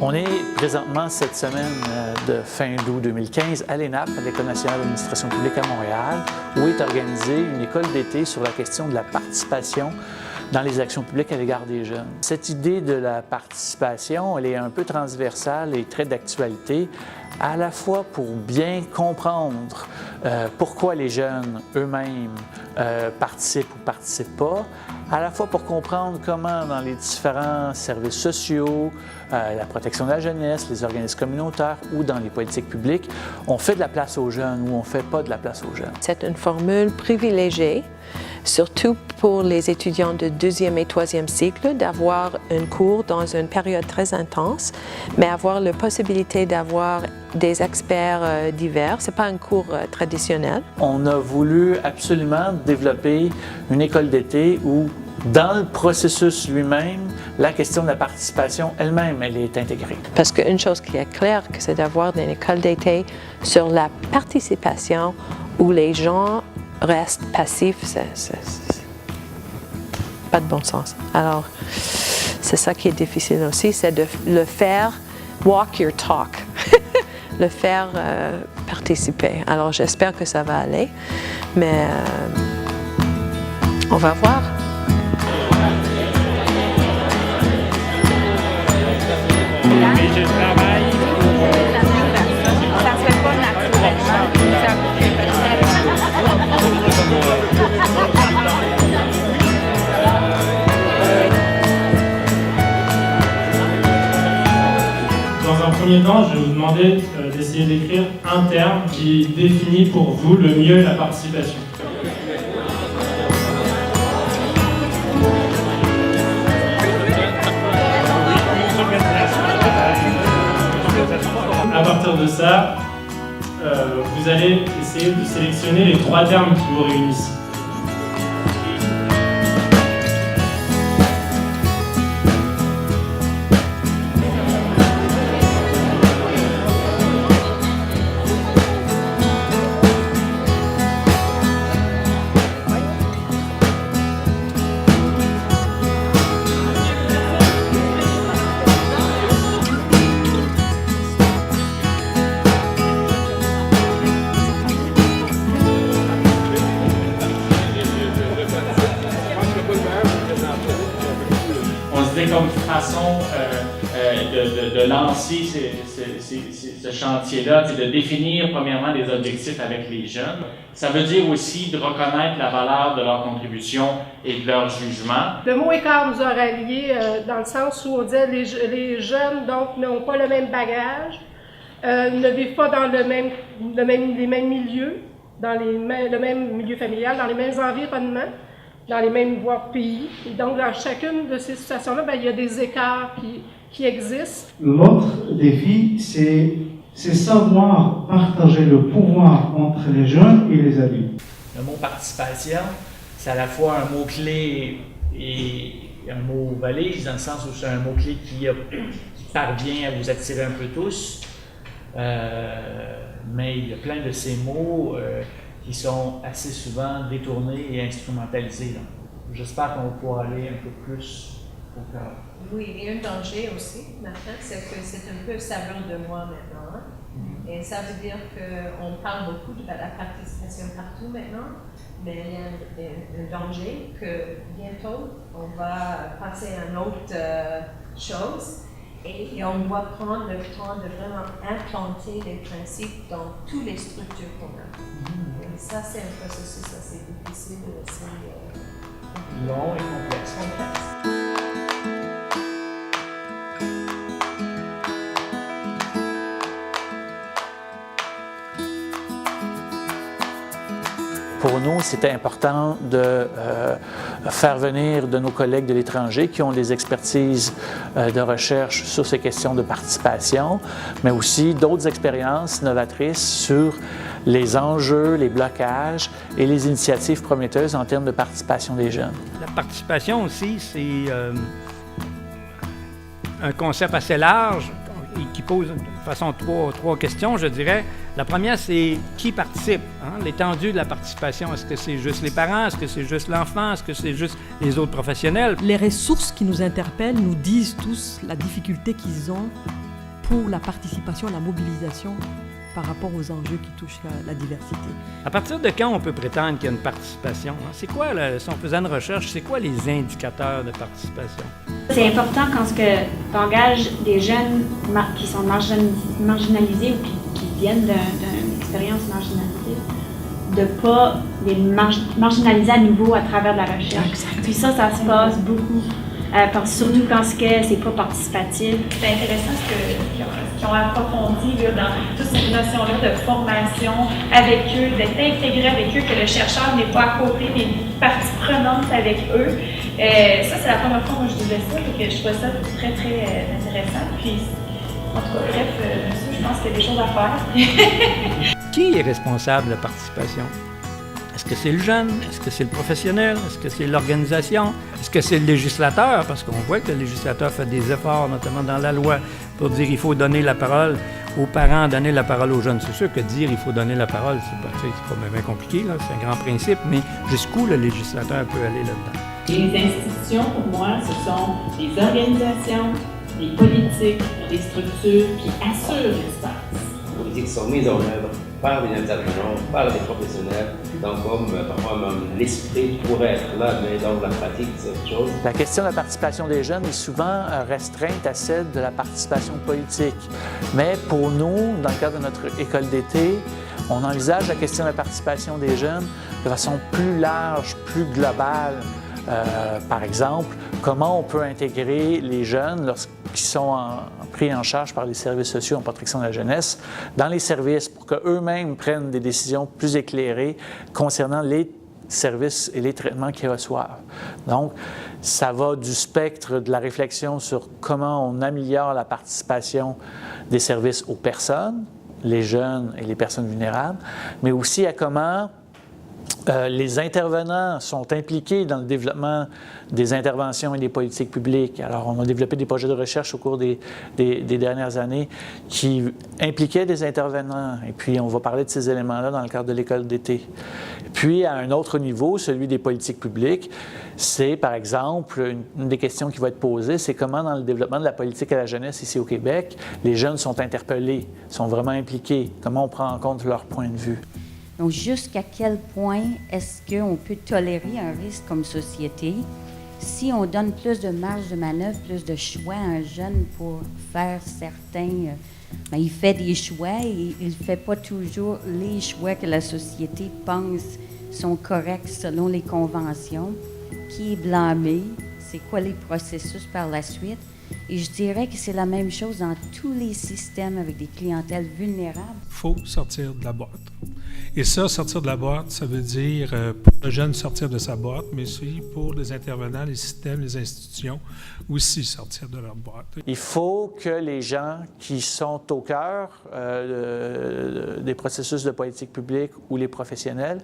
On est présentement cette semaine de fin août 2015 à l'ENAP, à l'École nationale d'administration publique à Montréal, où est organisée une école d'été sur la question de la participation dans les actions publiques à l'égard des jeunes. Cette idée de la participation, elle est un peu transversale et très d'actualité, à la fois pour bien comprendre pourquoi les jeunes eux-mêmes participent ou ne participent pas, à la fois pour comprendre comment dans les différents services sociaux, la protection de la jeunesse, les organismes communautaires ou dans les politiques publiques, on fait de la place aux jeunes ou on ne fait pas de la place aux jeunes. C'est une formule privilégiée, surtout pour les étudiants de 2e et 3e cycle, d'avoir un cours dans une période très intense, mais avoir la possibilité d'avoir des experts divers. Ce n'est pas un cours traditionnel. On a voulu absolument développer une école d'été où, dans le processus lui-même, la question de la participation elle-même, elle est intégrée. Parce qu'une chose qui est claire, c'est d'avoir une école d'été sur la participation où les gens restent passifs, c'est pas de bon sens. Alors, c'est ça qui est difficile aussi, c'est de le faire walk your talk, le faire participer. Alors, j'espère que ça va aller, mais on va voir. Mais je travaille pour ça ne se fait pas naturellement. Dans un premier temps, je vais vous demander d'essayer d'écrire un terme qui définit pour vous le mieux la participation. À partir de ça, vous allez essayer de sélectionner les 3 termes qui vous réunissent. Comme façon de lancer ce chantier-là, c'est de définir premièrement des objectifs avec les jeunes. Ça veut dire aussi de reconnaître la valeur de leur contribution et de leur jugement. Le mot écart nous a ralliés dans le sens où on disait les jeunes donc n'ont pas le même bagage, ne vivent pas dans les mêmes milieux, dans le même milieu familial, dans les mêmes environnements, dans les mêmes voies pays. Et donc, dans chacune de ces situations-là, il y a des écarts qui existent. L'autre défi, c'est savoir partager le pouvoir entre les jeunes et les adultes. Le mot participation, c'est à la fois un mot-clé et un mot valise, dans le sens où c'est un mot-clé qui parvient à vous attirer un peu tous. Mais il y a plein de ces mots qui sont assez souvent détournés et instrumentalisés. J'espère qu'on va pouvoir aller un peu plus au cœur. Oui, il y a un danger aussi maintenant, c'est que c'est un peu savant de moi maintenant. Hein? Et ça veut dire qu'on parle beaucoup de la participation partout maintenant, mais il y a un danger que bientôt on va passer à une autre chose. Et on doit prendre le temps de vraiment implanter les principes dans toutes les structures qu'on a. Et ça, c'est un processus assez difficile, assez long et complexe. Pour nous, c'était important de faire venir de nos collègues de l'étranger qui ont des expertises de recherche sur ces questions de participation, mais aussi d'autres expériences novatrices sur les enjeux, les blocages et les initiatives prometteuses en termes de participation des jeunes. La participation aussi, c'est un concept assez large qui pose de façon trois questions, je dirais. La première, c'est qui participe, hein? L'étendue de la participation. Est-ce que c'est juste les parents? Est-ce que c'est juste l'enfant? Est-ce que c'est juste les autres professionnels? Les ressources qui nous interpellent nous disent tous la difficulté qu'ils ont pour la participation, la mobilisation par rapport aux enjeux qui touchent la diversité. À partir de quand on peut prétendre qu'il y a une participation? C'est quoi, là, si on faisait une recherche, c'est quoi les indicateurs de participation? C'est important quand tu engages des jeunes qui sont marginalisés ou qui viennent d'une expérience marginalisée, de ne pas les marginaliser à nouveau à travers de la recherche. Exactement. Puis ça se passe beaucoup, surtout quand c'est pas participatif. C'est intéressant ce qu'ils ont approfondi là, dans toute cette notion-là de formation avec eux, d'être intégré avec eux, que le chercheur n'est pas à côté, mais partie prenante avec eux. Ça, c'est la première fois que je disais ça, et que je trouvais ça très, très intéressant. Puis, en tout cas, bref, je pense qu'il y a des choses à faire. Qui est responsable de la participation? Est-ce que c'est le jeune? Est-ce que c'est le professionnel? Est-ce que c'est l'organisation? Est-ce que c'est le législateur? Parce qu'on voit que le législateur fait des efforts, notamment dans la loi, pour dire qu'il faut donner la parole aux parents, donner la parole aux jeunes. C'est sûr que dire il faut donner la parole, c'est pas bien compliqué, là, c'est un grand principe, mais jusqu'où le législateur peut aller là-dedans? Les institutions, pour moi, ce sont des organisations, des politiques, des structures qui assurent l'espace. Les politiques sont mises en œuvre par des intervenants, par des professionnels, donc comme parfois même l'esprit pourrait être là, mais dans la pratique, c'est autre chose. La question de la participation des jeunes est souvent restreinte à celle de la participation politique. Mais pour nous, dans le cadre de notre école d'été, on envisage la question de la participation des jeunes de façon plus large, plus globale. Par exemple, comment on peut intégrer les jeunes lorsqu'ils sont pris en charge par les services sociaux en protection de la jeunesse dans les services pour qu'eux-mêmes prennent des décisions plus éclairées concernant les services et les traitements qu'ils reçoivent. Donc, ça va du spectre de la réflexion sur comment on améliore la participation des services aux personnes, les jeunes et les personnes vulnérables, mais aussi à comment les intervenants sont impliqués dans le développement des interventions et des politiques publiques. Alors, on a développé des projets de recherche au cours des dernières années qui impliquaient des intervenants. Et puis, on va parler de ces éléments-là dans le cadre de l'école d'été. Puis, à un autre niveau, celui des politiques publiques, c'est, par exemple, une des questions qui va être posée, c'est comment, dans le développement de la politique à la jeunesse ici au Québec, les jeunes sont interpellés, sont vraiment impliqués, comment on prend en compte leur point de vue. Donc, jusqu'à quel point est-ce qu'on peut tolérer un risque comme société si on donne plus de marge de manœuvre, plus de choix à un jeune pour faire certains... il fait des choix et il ne fait pas toujours les choix que la société pense sont corrects selon les conventions. Qui est blâmé? C'est quoi les processus par la suite? Et je dirais que c'est la même chose dans tous les systèmes avec des clientèles vulnérables. Il faut sortir de la boîte. Et ça, sortir de la boîte, ça veut dire pour le jeune sortir de sa boîte, mais aussi pour les intervenants, les systèmes, les institutions, aussi sortir de leur boîte. Il faut que les gens qui sont au cœur des processus de politique publique ou les professionnels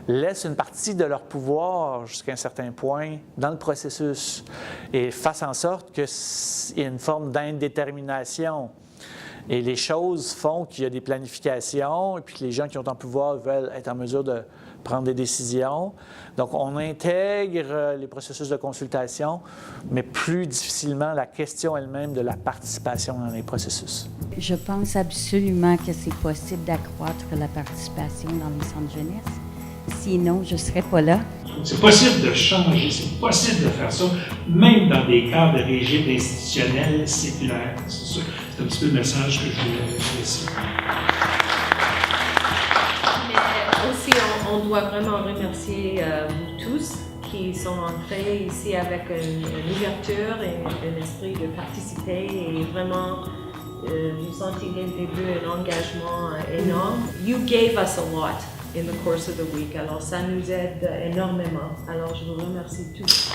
laissent une partie de leur pouvoir jusqu'à un certain point dans le processus et fassent en sorte qu'il y ait une forme d'indétermination. Et les choses font qu'il y a des planifications et puis que les gens qui ont un pouvoir veulent être en mesure de prendre des décisions. Donc, on intègre les processus de consultation, mais plus difficilement la question elle-même de la participation dans les processus. Je pense absolument que c'est possible d'accroître la participation dans les centres jeunesse. Sinon, je ne serais pas là. C'est possible de changer, c'est possible de faire ça, même dans des cadres de régime institutionnel séculaire. C'est un petit peu le message que je voulais laisser. Mais aussi, on doit vraiment remercier vous tous qui sont entrés ici avec une ouverture et un esprit de participer et vraiment vous sentez dès le début un engagement énorme. You gave us a lot in the course of the week. Alors, ça nous aide énormément. Alors, je vous remercie tous.